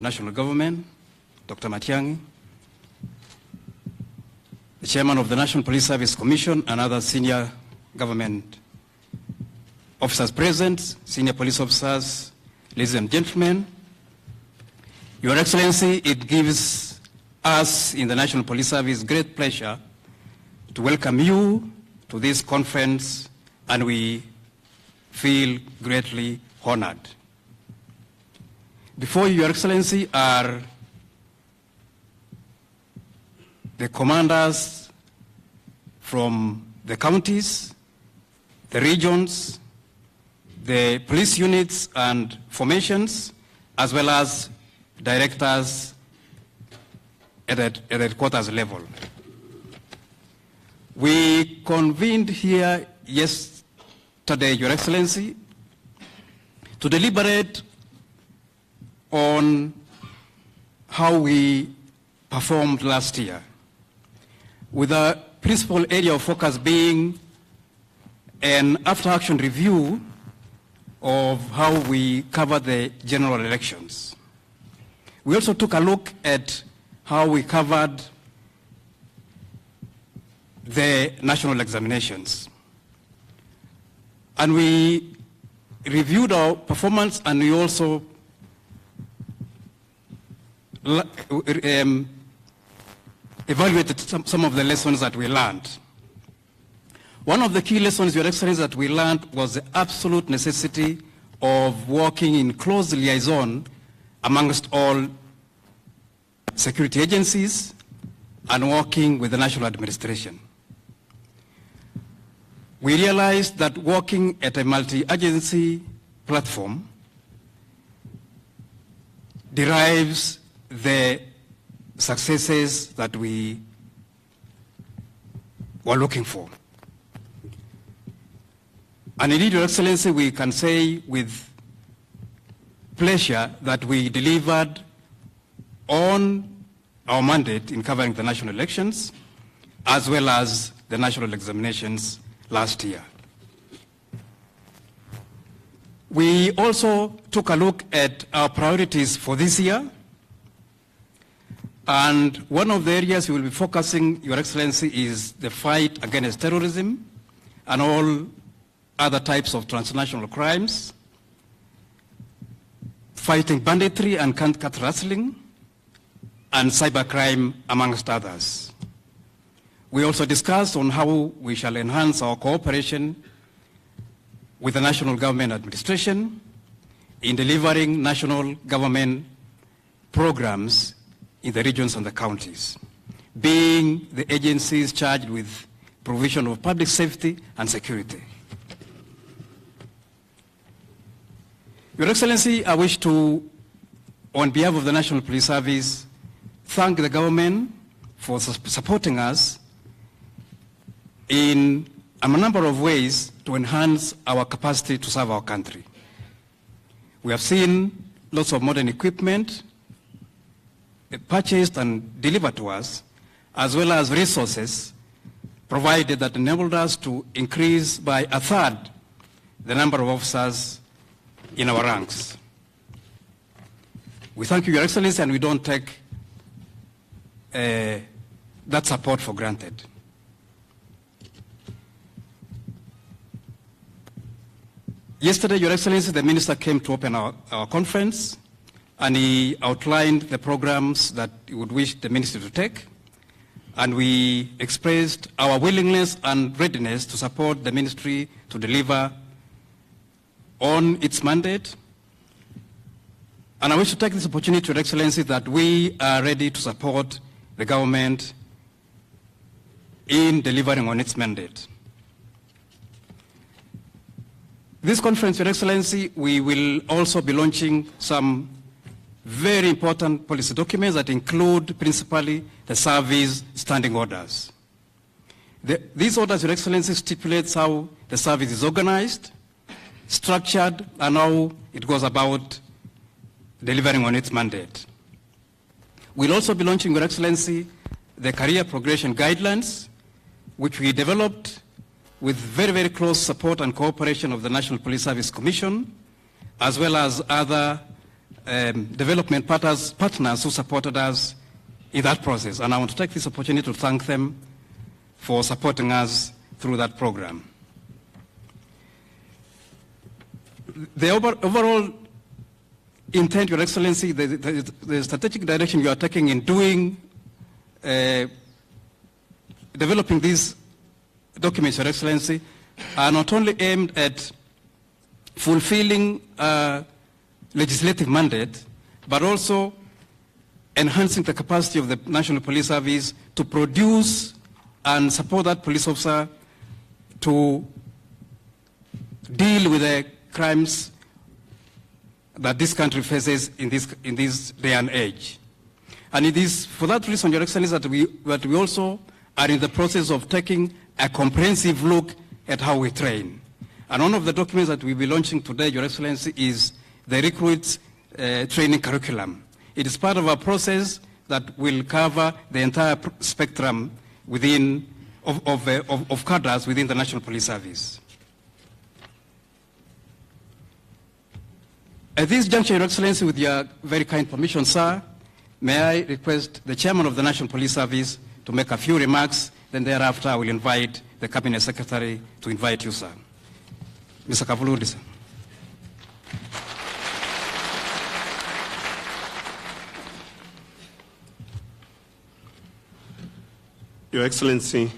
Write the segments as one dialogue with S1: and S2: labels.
S1: National Government, Dr. Matiang'i, the Chairman of the National Police Service Commission, and other senior government officers present, senior police officers, ladies and gentlemen. Your Excellency, it gives us in the National Police Service great pleasure to welcome you to this conference, and we feel greatly honored. Before you, Your Excellency, are the commanders from the counties, the regions, the police units and formations, as well as directors at the headquarters level. We convened here yesterday, Your Excellency, to deliberate on how we performed last year, with the principal area of focus being an after-action review of how we covered the general elections. We also took a look at how we covered the national examinations. And we reviewed our performance, and we also evaluated some of the lessons that we learned. One of the key lessons, Your Excellency, that we learned was the absolute necessity of working in close liaison amongst all security agencies and working with the national administration. We realized that working at a multi-agency platform derives the successes that we were looking for. And indeed, Your Excellency, we can say with pleasure that we delivered on our mandate in covering the national elections, as well as the national examinations last year. We also took a look at our priorities for this year. And one of the areas we will be focusing, Your Excellency, is the fight against terrorism and all other types of transnational crimes, fighting banditry and cat rustling, and cybercrime, amongst others. We also discussed on how we shall enhance our cooperation with the national government administration in delivering national government programs in the regions and the counties, being the agencies charged with provision of public safety and security. Your Excellency, I wish to, on behalf of the National Police Service, thank the government for supporting us in a number of ways to enhance our capacity to serve our country. We have seen lots of modern equipment purchased and delivered to us, as well as resources provided that enabled us to increase by a third the number of officers in our ranks. We thank you, Your Excellency, and we don't take that support for granted. Yesterday, Your Excellency, the Minister came to open our conference, and he outlined the programs that he would wish the Ministry to take, and we expressed our willingness and readiness to support the Ministry to deliver on its mandate. And I wish to take this opportunity, Your Excellency, that we are ready to support the government in delivering on its mandate. This conference, Your Excellency, we will also be launching some very important policy documents that include principally the service standing orders. These orders, Your Excellency, stipulates how the service is organized, structured, and how it goes about delivering on its mandate. We'll also be launching, Your Excellency, the career progression guidelines, which we developed with very, very close support and cooperation of the National Police Service Commission, as well as other development partners who supported us in that process. And I want to take this opportunity to thank them for supporting us through that program. The overall intent, Your Excellency, the strategic direction you are taking in doing, developing these documents, Your Excellency, are not only aimed at fulfilling legislative mandate, but also enhancing the capacity of the National Police Service to produce and support that police officer to deal with the crimes that this country faces in this day and age. And it is for that reason, Your Excellency, that we also are in the process of taking a comprehensive look at how we train. And one of the documents that we'll be launching today, Your Excellency, is the recruits training curriculum. It is part of our process that will cover the entire spectrum of cadres within the National Police Service. At this juncture, Your Excellency, with your very kind permission, sir, may I request the Chairman of the National Police Service to make a few remarks, then thereafter I will invite the Cabinet Secretary to invite you, sir. Mr. Kavuludi, sir.
S2: Your Excellency,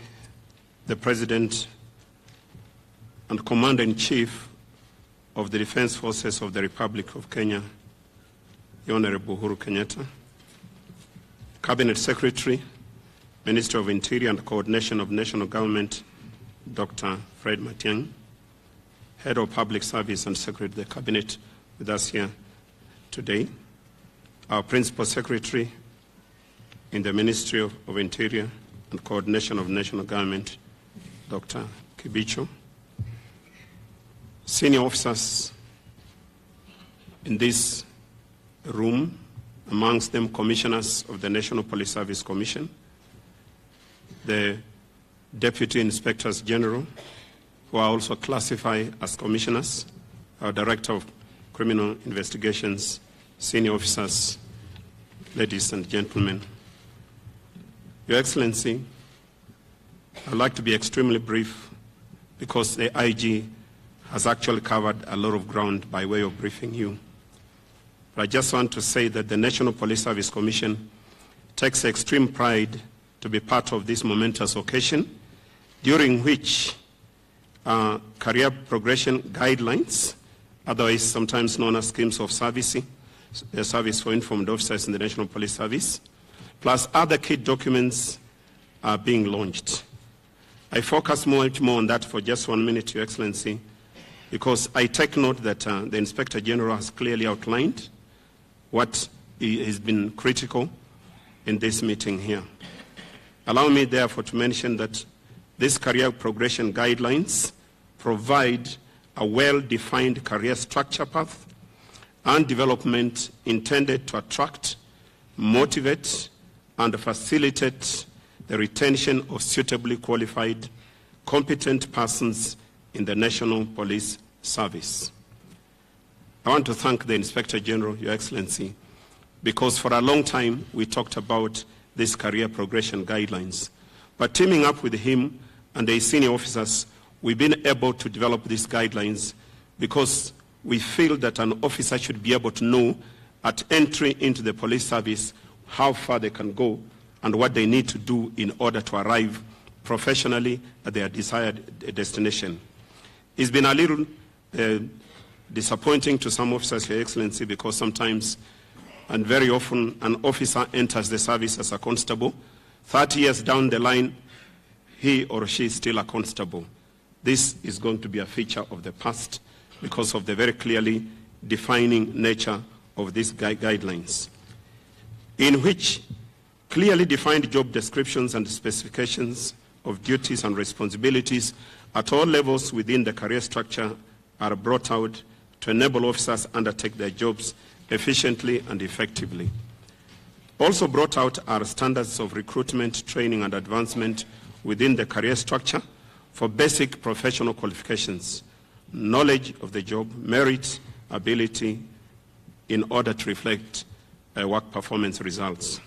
S2: the President and Commander-in-Chief of the Defense Forces of the Republic of Kenya, the Honorable UHURU KENYATTA, Cabinet Secretary, Minister of Interior and Coordination of National Government, Dr. Fred Matiang'i, Head of Public Service and Secretary of the Cabinet with us here today, our Principal Secretary in the Ministry of Interior and Coordination of National Government, Dr. Kibicho, senior officers in this room, amongst them commissioners of the National Police Service Commission, the Deputy Inspectors General, who are also classified as commissioners, our Director of Criminal Investigations, senior officers, ladies and gentlemen. Your Excellency, I'd like to be extremely brief because the IG has actually covered a lot of ground by way of briefing you. But I just want to say that the National Police Service Commission takes extreme pride to be part of this momentous occasion, during which career progression guidelines, otherwise sometimes known as schemes of service for informed officers in the National Police Service, plus other key documents are being launched. I focus much more on that for just 1 minute, Your Excellency, because I take note that the Inspector General has clearly outlined what has been critical in this meeting here. Allow me therefore to mention that these career progression guidelines provide a well-defined career structure path and development intended to attract, motivate, and facilitate the retention of suitably qualified, competent persons in the National Police Service. I want to thank the Inspector General, Your Excellency, because for a long time we talked about these career progression guidelines. But teaming up with him and the senior officers, we've been able to develop these guidelines because we feel that an officer should be able to know at entry into the police service how far they can go and what they need to do in order to arrive professionally at their desired destination. It's been a little disappointing to some officers, Your Excellency, because sometimes and very often an officer enters the service as a constable. 30 years down the line, he or she is still a constable. This is going to be a feature of the past because of the very clearly defining nature of these guidelines, in which clearly defined job descriptions and specifications of duties and responsibilities at all levels within the career structure are brought out to enable officers undertake their jobs efficiently and effectively. Also brought out are standards of recruitment, training, and advancement within the career structure for basic professional qualifications, knowledge of the job, merit, ability, in order to reflect work performance results.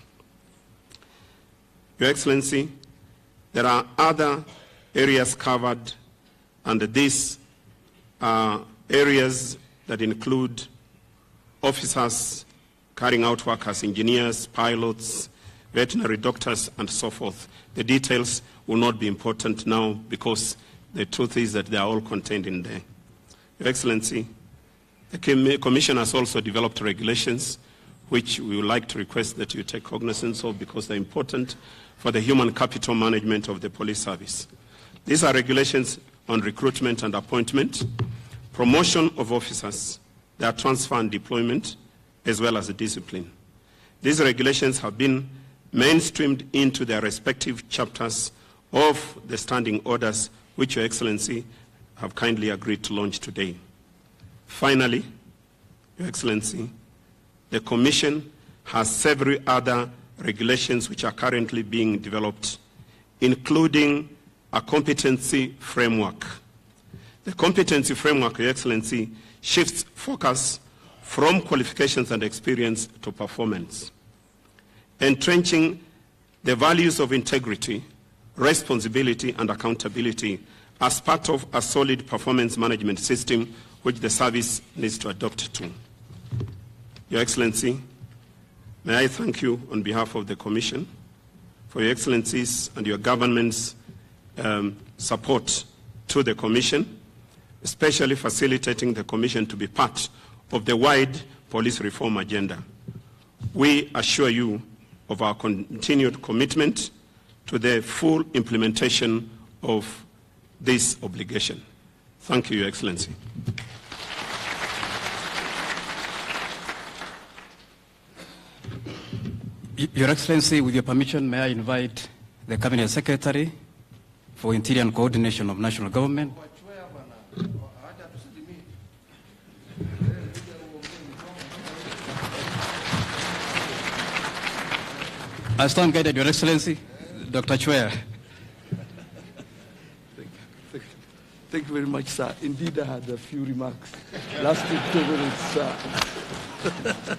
S2: Your Excellency, there are other areas covered, and these are areas that include officers carrying out work as engineers, pilots, veterinary doctors, and so forth. The details will not be important now because the truth is that they are all contained in there. Your Excellency, the Commission has also developed regulations which we would like to request that you take cognizance of because they're important for the human capital management of the police service. These are regulations on recruitment and appointment, promotion of officers, their transfer and deployment, as well as the discipline. These regulations have been mainstreamed into their respective chapters of the standing orders, which Your Excellency have kindly agreed to launch today. Finally, Your Excellency, the Commission has several other regulations which are currently being developed, including a competency framework. The competency framework, Your Excellency, shifts focus from qualifications and experience to performance, entrenching the values of integrity, responsibility, and accountability as part of a solid performance management system which the service needs to adopt to. Your Excellency, may I thank you on behalf of the Commission for Your Excellencies and your government's support to the Commission, especially facilitating the Commission to be part of the wide police reform agenda. We assure you of our continued commitment to the full implementation of this obligation. Thank you, Your Excellency.
S1: Your Excellency, with your permission, may I invite the Cabinet Secretary for Interior and Coordination of National Government. I stand guided, Your Excellency. Dr. Chwea.
S3: Thank you very much, sir. Indeed, I had a few remarks. Lasted 2 minutes, sir.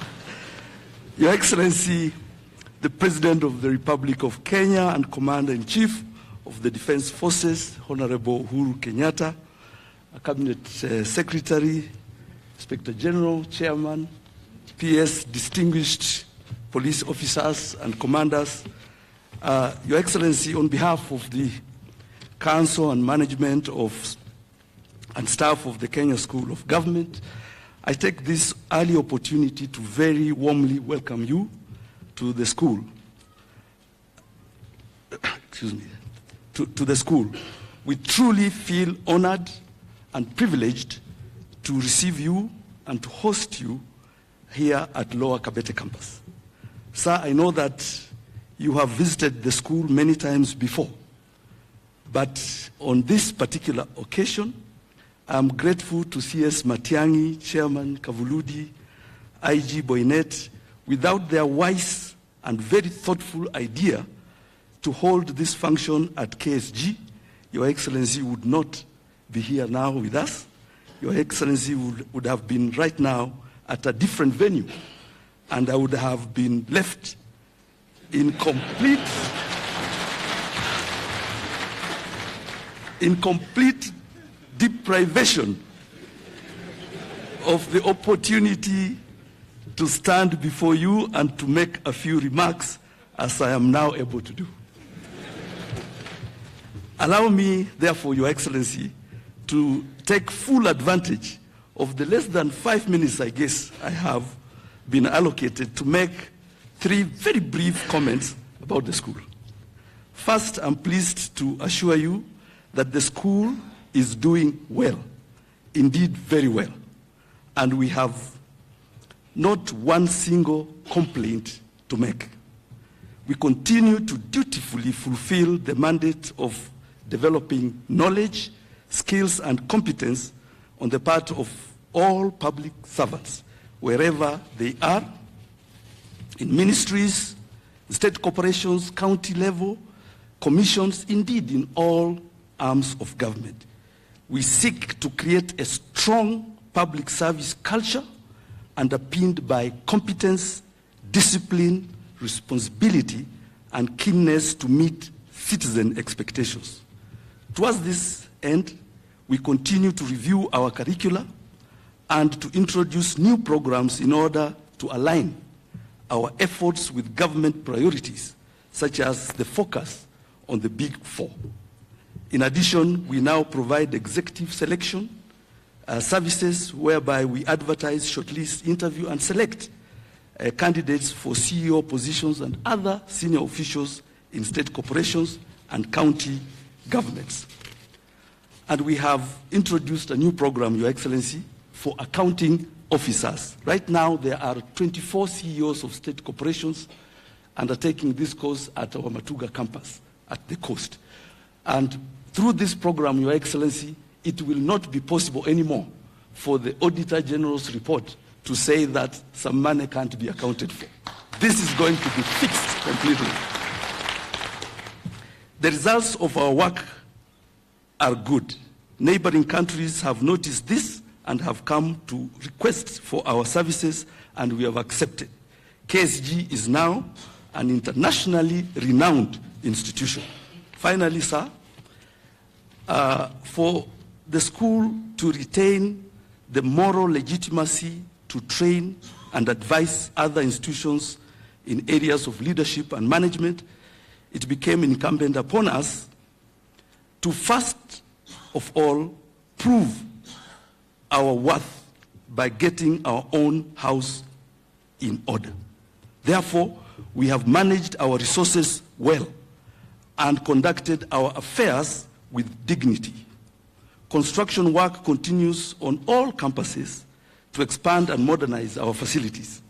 S3: Your Excellency, the President of the Republic of Kenya and Commander-in-Chief of the Defense Forces, Honorable UHURU Kenyatta, Cabinet Secretary, Inspector General, Chairman, PS, distinguished police officers and commanders, Your Excellency, on behalf of the Council and Management and staff of the Kenya School of Govt, I take this early opportunity to very warmly welcome you to the school. Excuse me, to the school. We truly feel honored and privileged to receive you and to host you here at Lower Kabete campus. Sir, I know that you have visited the school many times before, but on this particular occasion, I'm grateful to CS Matiang'i, Chairman Kavuludi, IG Boynet. Without their wise and very thoughtful idea to hold this function at KSG, Your Excellency would not be here now with us. Your Excellency would have been right now at a different venue, and I would have been left in complete deprivation of the opportunity to stand before you and to make a few remarks as I am now able to do. Allow me, therefore, Your Excellency, to take full advantage of the less than 5 minutes, I guess, I have been allocated to make 3 very brief comments about the school. First, I'm pleased to assure you that the school is doing well, indeed very well, and we have not one single complaint to make. We continue to dutifully fulfill the mandate of developing knowledge, skills, and competence on the part of all public servants, wherever they are, in ministries, state corporations, county level, commissions, indeed in all arms of government. We seek to create a strong public service culture underpinned by competence, discipline, responsibility, and keenness to meet citizen expectations. Towards this end, we continue to review our curricula and to introduce new programs in order to align our efforts with government priorities, such as the focus on the Big Four. In addition, we now provide executive selection services whereby we advertise, shortlist, interview, and select candidates for CEO positions and other senior officials in state corporations and county governments. And we have introduced a new program, Your Excellency, for accounting officers. Right now, there are 24 CEOs of state corporations undertaking this course at our Matuga campus at the coast. And through this program, Your Excellency, it will not be possible anymore for the Auditor General's report to say that some money can't be accounted for. This is going to be fixed completely. The results of our work are good. Neighboring countries have noticed this and have come to request for our services, and we have accepted. KSG is now an internationally renowned institution. Finally, sir, for the school to retain the moral legitimacy to train and advise other institutions in areas of leadership and management, it became incumbent upon us to first of all prove our worth by getting our own house in order. Therefore, we have managed our resources well and conducted our affairs with dignity. Construction work continues on all campuses to expand and modernize our facilities,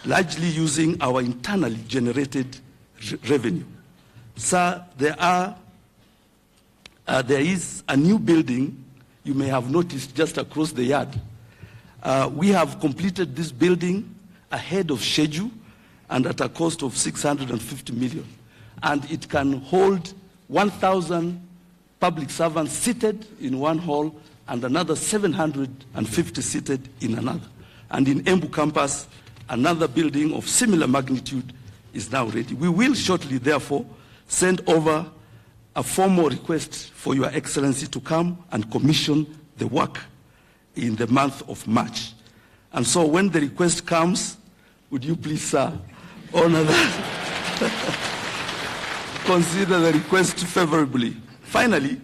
S3: largely using our internally generated revenue. Sir, there is a new building you may have noticed just across the yard. We have completed this building ahead of schedule and at a cost of 650 million. And it can hold 1,000 public servants seated in one hall and another 750 seated in another. And in Embu campus, another building of similar magnitude is now ready. We will shortly, therefore, send over a formal request for Your Excellency to come and commission the work in the month of March. And so when the request comes, would you please, sir, honor that? Consider the request favorably. Finally,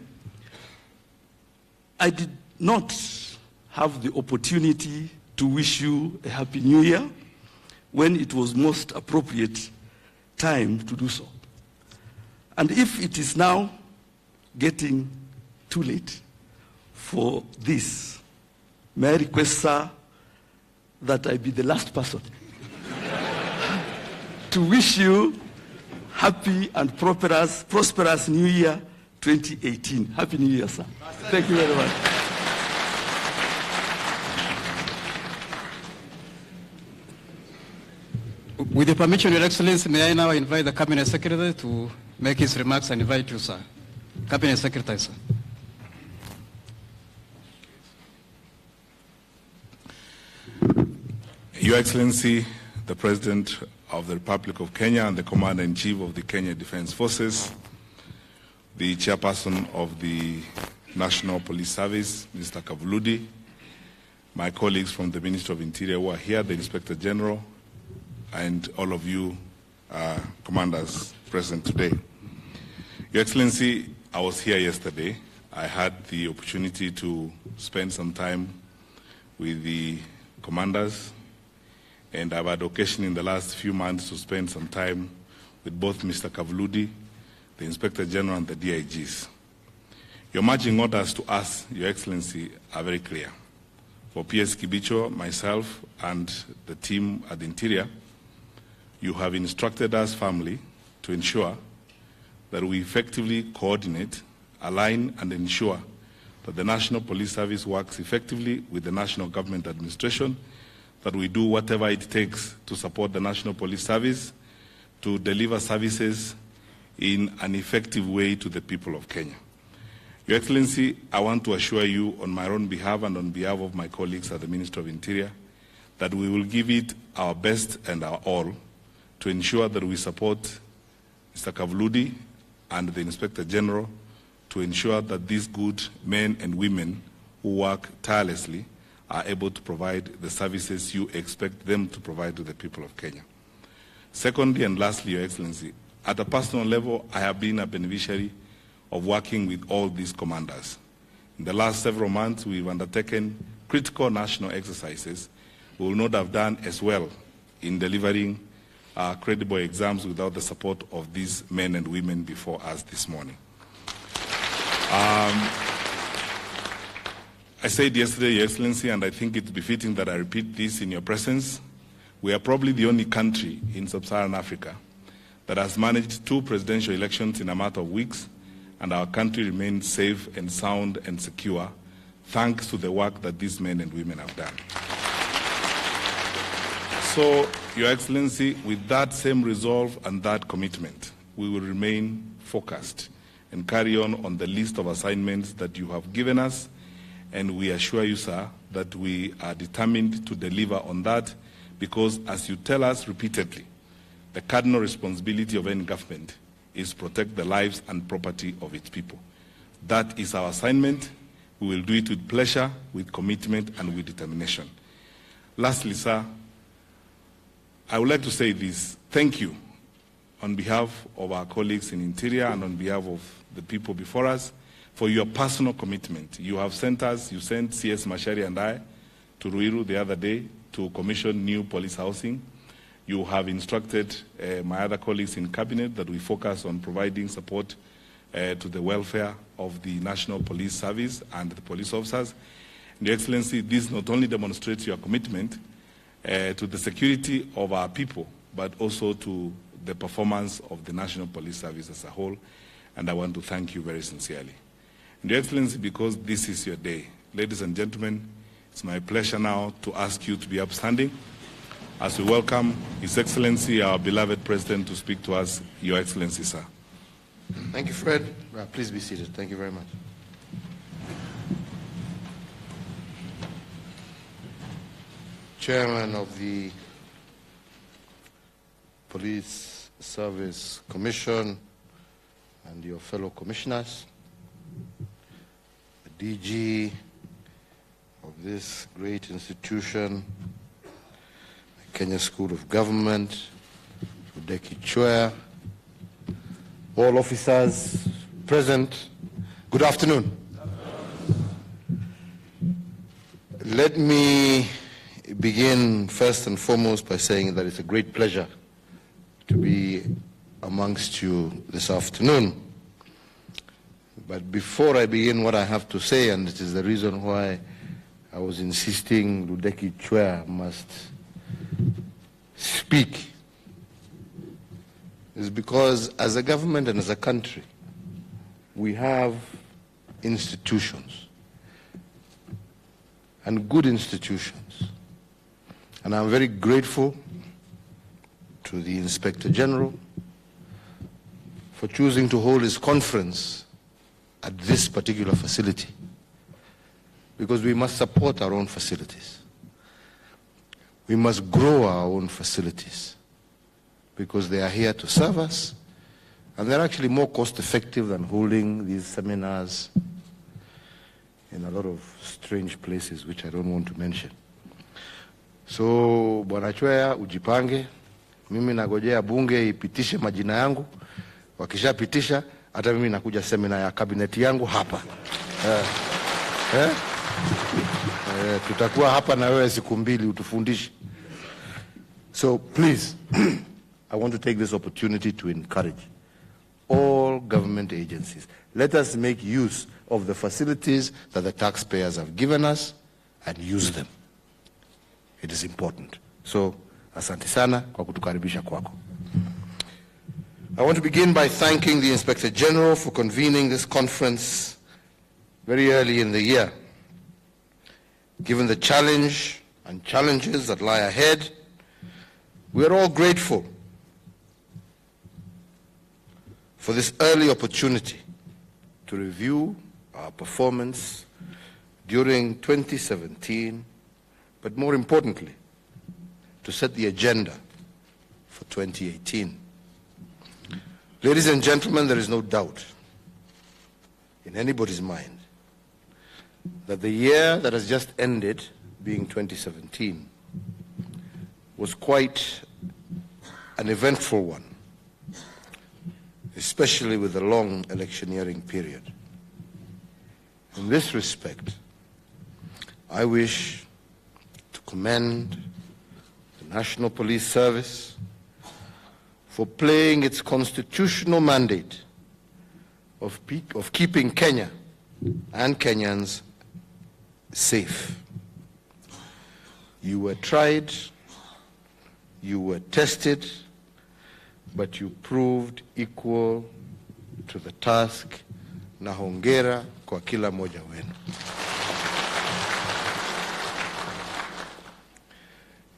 S3: I did not have the opportunity to wish you a Happy New Year when it was most appropriate time to do so. And if it is now getting too late for this, may I request, sir, that I be the last person to wish you happy and prosperous New Year 2018. Happy New Year, sir. Thank you very much.
S1: With the permission, Your Excellency, may I now invite the Cabinet Secretary to make his remarks and invite you, sir. Cabinet Secretary, sir.
S4: Your Excellency, the President of the Republic of Kenya and the Commander-in-Chief of the Kenya Defense Forces, the Chairperson of the National Police Service, Mr. Kavuludi, my colleagues from the Ministry of Interior who are here, the Inspector General, and all of you commanders present today. Your Excellency, I was here yesterday. I had the opportunity to spend some time with the commanders, and I've had occasion in the last few months to spend some time with both Mr. Kavuludi, the Inspector General, and the DIGs. Your marching orders to us, Your Excellency, are very clear. For PS Kibicho, myself, and the team at the Interior, you have instructed us firmly to ensure that we effectively coordinate, align, and ensure that the National Police Service works effectively with the National Government Administration, that we do whatever it takes to support the National Police Service to deliver services in an effective way to the people of Kenya. Your Excellency, I want to assure you on my own behalf and on behalf of my colleagues at the Ministry of Interior that we will give it our best and our all to ensure that we support Mr. Kavludi and the Inspector General to ensure that these good men and women who work tirelessly are able to provide the services you expect them to provide to the people of Kenya. Secondly and lastly, Your Excellency, at a personal level, I have been a beneficiary of working with all these commanders. In the last several months, we've undertaken critical national exercises. We will not have done as well in delivering credible exams without the support of these men and women before us this morning. I said yesterday, Your Excellency, and I think it's befitting that I repeat this in your presence, we are probably the only country in sub-Saharan Africa that has managed 2 presidential elections in a matter of weeks, and our country remains safe and sound and secure thanks to the work that these men and women have done. So, Your Excellency, with that same resolve and that commitment, we will remain focused and carry on the list of assignments that you have given us, and we assure you, sir, that we are determined to deliver on that because, as you tell us repeatedly, the cardinal responsibility of any government is to protect the lives and property of its people. That is our assignment. We will do it with pleasure, with commitment, and with determination. Lastly, sir, I would like to say this. Thank you on behalf of our colleagues in Interior and on behalf of the people before us for your personal commitment. You have sent us, you sent CS Mashari and I to Ruiru the other day to commission new police housing. You have instructed my other colleagues in Cabinet that we focus on providing support to the welfare of the National Police Service and the police officers. And Your Excellency, this not only demonstrates your commitment to the security of our people, but also to the performance of the National Police Service as a whole. And I want to thank you very sincerely. And Your Excellency, because this is your day, ladies and gentlemen, it's my pleasure now to ask you to be upstanding as we welcome His Excellency, our beloved President, to speak to us. Your Excellency, sir.
S5: Thank you, Fred. Please be seated. Thank you very much. Chairman of the Police Service Commission and your fellow commissioners, the DG of this great institution, the Kenya School of Govt, Rudeki Chwea, all officers present, good afternoon. Let me begin first and foremost by saying that it's a great pleasure to be amongst you this afternoon. But before I begin what I have to say, and it is the reason why I was insisting Rudeki Chwea must speak, is because as a government and as a country, we have institutions, and good institutions. And I'm very grateful to the Inspector General for choosing to hold his conference at this particular facility, because we must support our own facilities. We must grow our own facilities, because they are here to serve us, and they're actually more cost-effective than holding these seminars in a lot of strange places, which I don't want to mention. So, Bwana Chwea, ujipange. Mimi nagojea bunge ipitishe majina yangu. Wakishapitisha, hata mimi nakuja semina ya kabineti yangu hapa. Tutakuwa hapa na wewe siku mbili utufundishe. So, please, I want to take this opportunity to encourage all government agencies. Let us make use of the facilities that the taxpayers have given us and use them. It is important. So, asante sana kwa kutukaribisha kwako. I want to begin by thanking the Inspector General for convening this conference very early in the year. Given the challenge and challenges that lie ahead, we are all grateful for this early opportunity to review our performance during 2017, but more importantly, to set the agenda for 2018. Ladies and gentlemen, there is no doubt in anybody's mind that the year that has just ended, being 2017, was quite an eventful one, especially with the long electioneering period. In this respect, I wish to commend the National Police Service for playing its constitutional mandate of keeping Kenya and Kenyans safe. You were tried, you were tested, but you proved equal to the task, na hongera kwa kila moja wenu.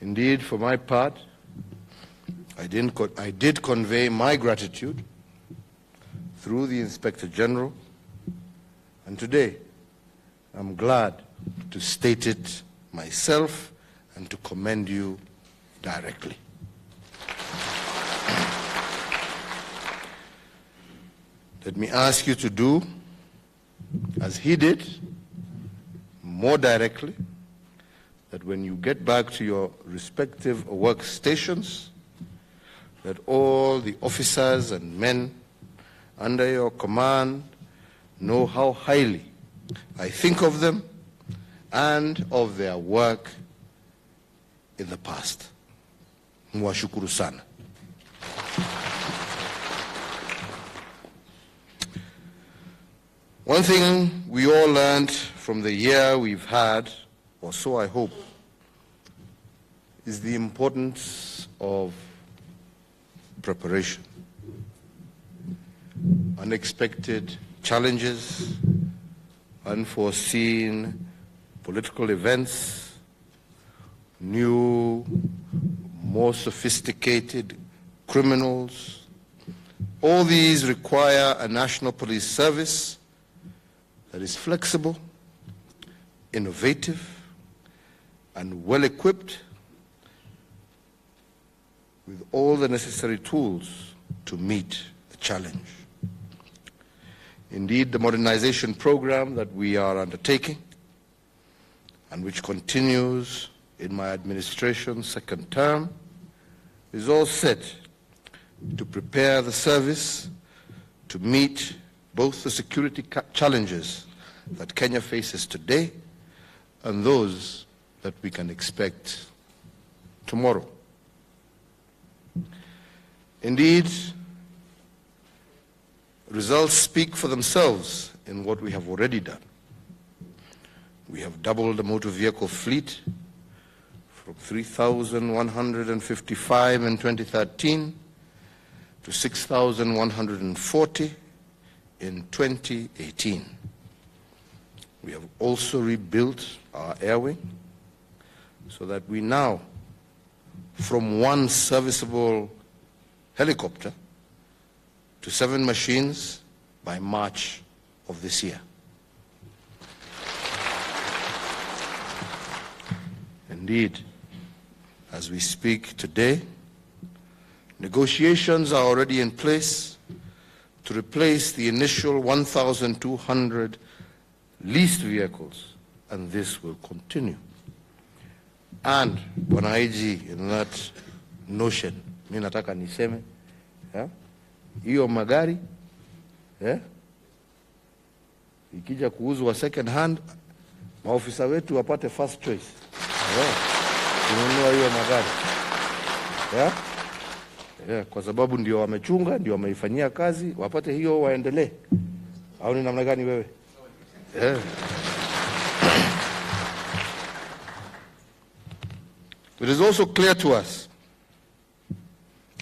S5: Indeed, for my part, I did convey my gratitude through the Inspector General, and today I'm glad to state it myself and to commend you directly. Let me ask you to do as he did, more directly, that when you get back to your respective workstations, that all the officers and men under your command know how highly I think of them and of their work in the past. Mwashukuru sana. One thing we all learned from the year we've had, or so I hope, is the importance of preparation. Unexpected challenges, unforeseen political events, new, more sophisticated criminals, all these require a national police service that is flexible, innovative, and well-equipped with all the necessary tools to meet the challenge. Indeed, the modernization program that we are undertaking, and which continues in my administration's second term, is all set to prepare the service to meet both the security challenges that Kenya faces today and those that we can expect tomorrow. Indeed, results speak for themselves in what we have already done. We have doubled the motor vehicle fleet from 3,155 in 2013 to 6,140 in 2018. We have also rebuilt our air wing so that we now, from one serviceable helicopter to 7 machines by March of this year. Indeed, as we speak today, negotiations are already in place to replace the initial 1,200 leased vehicles, and this will continue. And, Bwana IG, in that notion, mimi nataka niseme, hiyo magari, ikija kuuzwa second hand, maofisa wetu wapate first choice. Kununua hiyo magari. Kwa sababu ndio wamechunga, ndio wameifanyia kazi, wapate hiyo waendelee. Au ni namna gani wewe? It is also clear to us,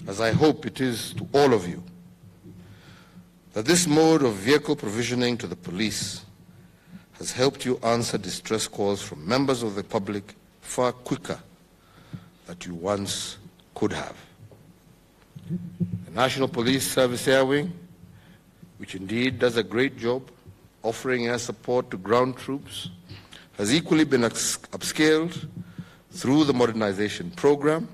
S5: as I hope it is to all of you, that this mode of vehicle provisioning to the police has helped you answer distress calls from members of the public far quicker than you once could have. The National Police Service Air Wing, which indeed does a great job offering air support to ground troops, has equally been upscaled Through the modernization program,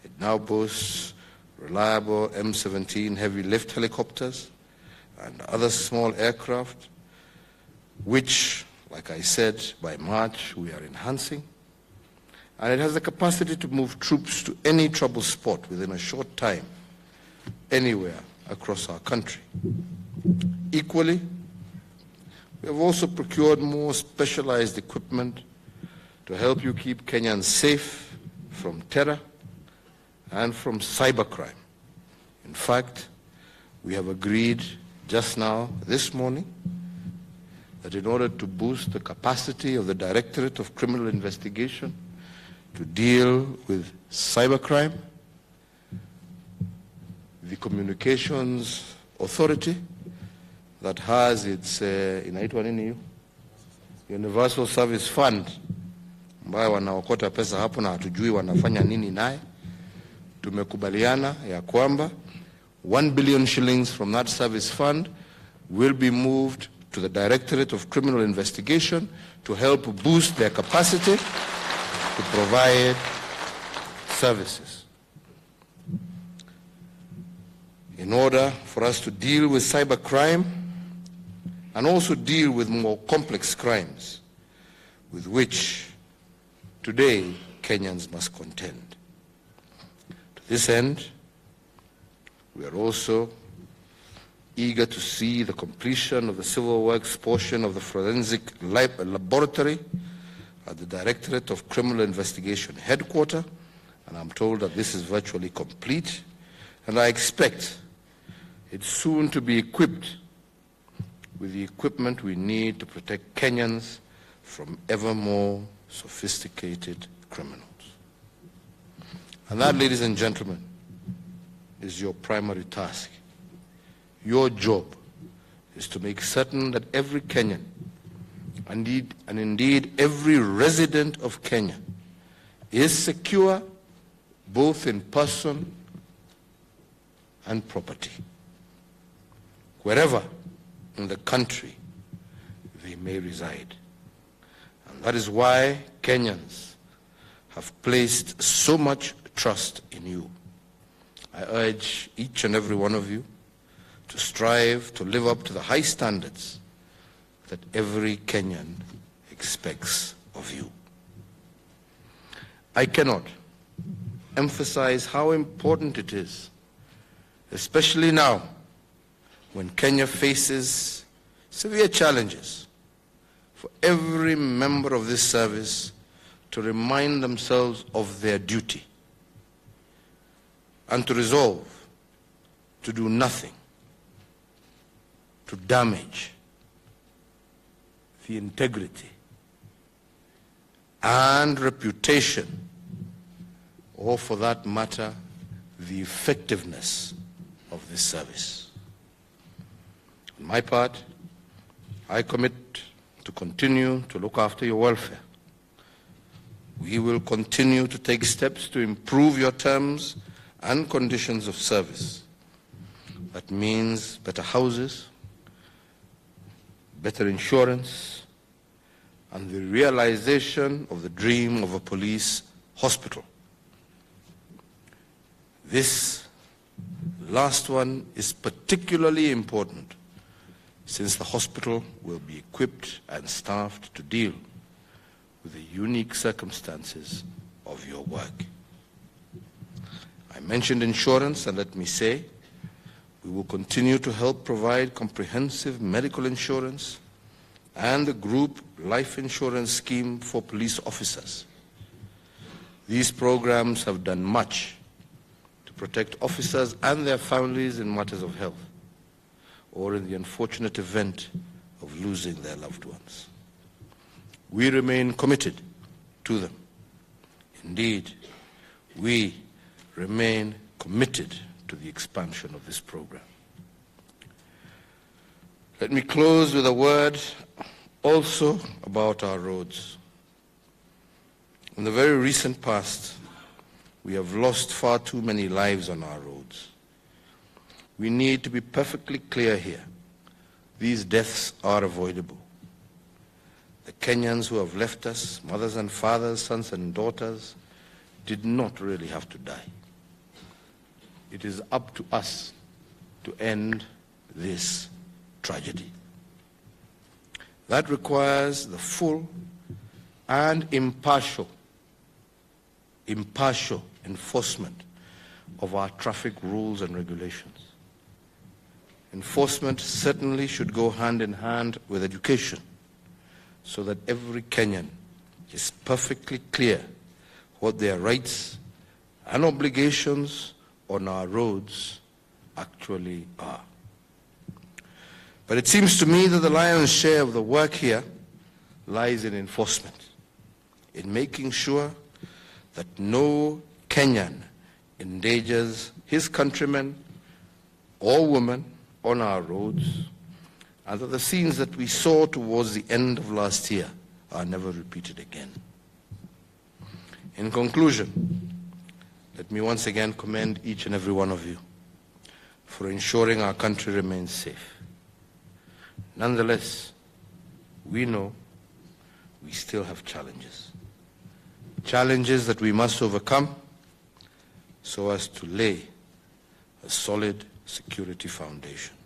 S5: it now boasts reliable M17 heavy lift helicopters and other small aircraft, which, like I said, by March we are enhancing. And it has the capacity to move troops to any trouble spot within a short time, anywhere across our country. Equally, we have also procured more specialized equipment to help you keep Kenyans safe from terror and from cybercrime. In fact, we have agreed just now, this morning, that in order to boost the capacity of the Directorate of Criminal Investigation to deal with cybercrime, the Communications Authority that has its inaitwa nini hiyo? Universal Service Fund, ambayo wanaokota pesa hapo na hatujui wanafanya nini naye. Tumekubaliana ya kwamba 1 billion shillings from that service fund will be moved to the Directorate of Criminal Investigation to help boost their capacity to provide services. In order for us to deal with cybercrime and also deal with more complex crimes with which today Kenyans must contend. To this end, we are also eager to see the completion of the civil works portion of the forensic laboratory at the Directorate of Criminal Investigation Headquarters, and I'm told that this is virtually complete, and I expect it soon to be equipped with the equipment we need to protect Kenyans from ever more sophisticated criminals. And that, ladies and gentlemen, is your primary task. Your job is to make certain that every Kenyan, and indeed every resident of Kenya, is secure both in person and property, wherever in the country they may reside. And that is why Kenyans have placed so much trust in you. I urge each and every one of you to strive to live up to the high standards that every Kenyan expects of you. I cannot emphasize how important it is, especially now when Kenya faces severe challenges, for every member of this service to remind themselves of their duty and to resolve to do nothing to damage the integrity and reputation, or for that matter, the effectiveness of this service. On my part, I commit to continue to look after your welfare. We will continue to take steps to improve your terms and conditions of service. That means better houses, better insurance, and the realization of the dream of a police hospital. This last one is particularly important since the hospital will be equipped and staffed to deal with the unique circumstances of your work. I mentioned insurance, and let me say, we will continue to help provide comprehensive medical insurance and the group life insurance scheme for police officers. These programs have done much to protect officers and their families in matters of health, or in the unfortunate event of losing their loved ones. We remain committed to them. Indeed, we remain committed to the expansion of this program. Let me close with a word also about our roads. In the very recent past, we have lost far too many lives on our roads. We need to be perfectly clear here. These deaths are avoidable. The Kenyans who have left us, mothers and fathers, sons and daughters, did not really have to die. It is up to us to end this tragedy. That requires the full and impartial enforcement of our traffic rules and regulations. Enforcement certainly should go hand in hand with education, so that every Kenyan is perfectly clear what their rights and obligations on our roads actually are. But it seems to me that the lion's share of the work here lies in enforcement, in making sure that no Kenyan endangers his countrymen or women on our roads, and that the scenes that we saw towards the end of last year are never repeated again. In conclusion, let me once again commend each and every one of you for ensuring our country remains safe. Nonetheless, we know we still have challenges. Challenges that we must overcome so as to lay a solid security foundation.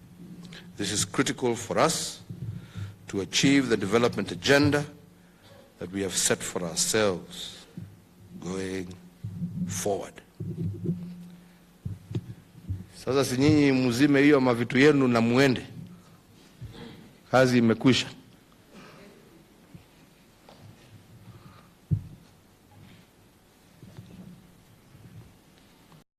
S5: This is critical for us to achieve the development agenda that we have set for ourselves going forward. Sasa si nyinyi muzime hiyo mavitu yenu na muende. Kazi imekwisha.